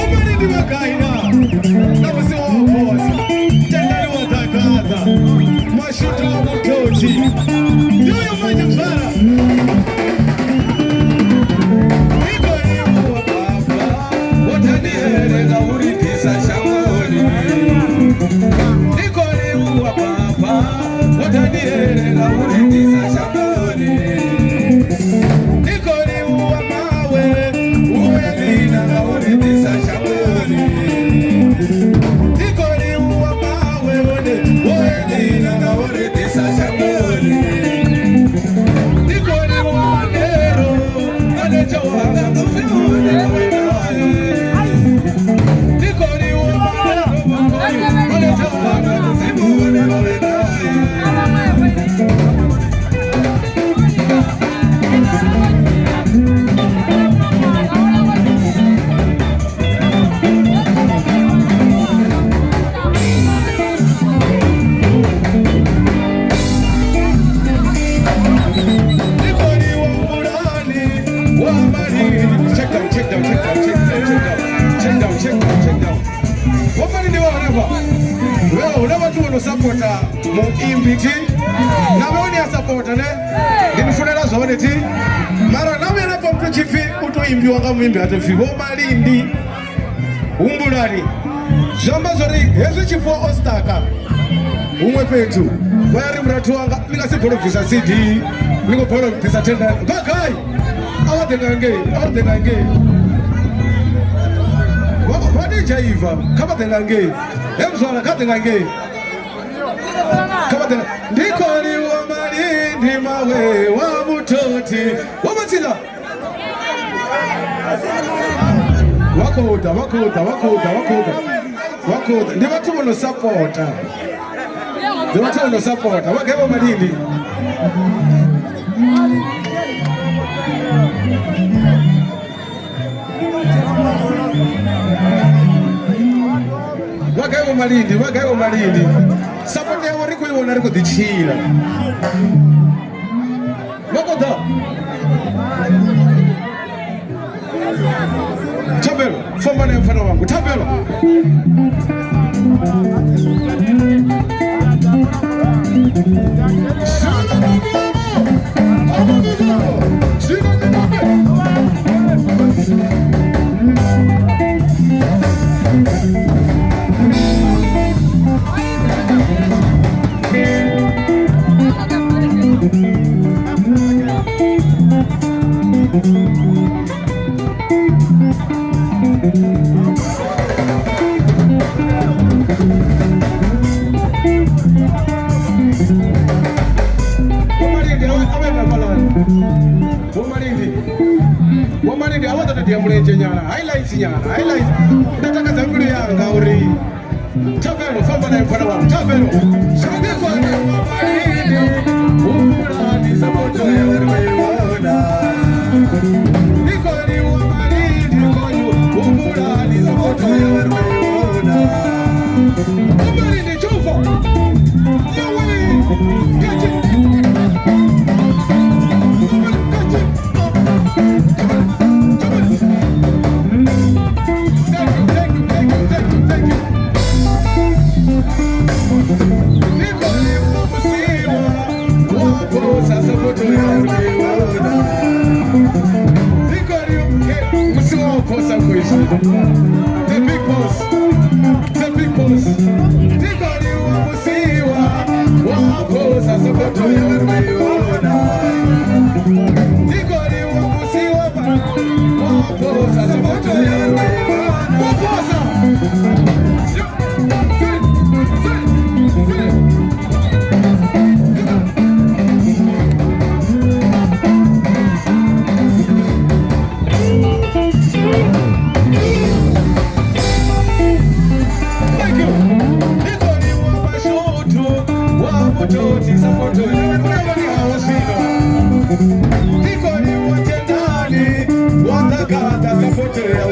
Umalindi wakaina na wasi waokozi tendani watakaza mashuta wa mutoti yuyo maji mfara iko ni wa baba watanihereza uritisa shangoni iko ni wa baba watanihereza uritisa shangoni supporter mu imbiti na maoni ya supporter ne ndinifunela zone ti mara nawe na pompe chifi utoimbi wanga mwimbi atofi bo Malindi umbulani zamba zori hezu chifo ostaka umwe petu wayari mratu wanga nikasipolo visa CD niko polo visa tenda bakai awadengange wadi jaiva kama dengange emzwala kadengange ndikoni wa Malindi mawe wa mutoti wamatila wakoda ndi watu wono supporta wakebo Malindi wakebo Malindi support ya wari kuiona riko dichila wakoda tabelo fomba na mfano wangu tabelo Womalindi awata tatia mlenje nyana highlights nataka zanguli yanga uri tabelo famba na mfana wangu tabelo shudi kwa Womalindi umulani samoto ya wariwona niko ni Womalindi koyu umulani samoto ya wariwona Womalindi chufo yawe gaji the big boss. Nikoni wa musiwa, wakosa sabato ya wariona. Nikoni wa musiwa, wakosa sabato ya wariona. Wakosa. Nikoni watendani watakata sapote ya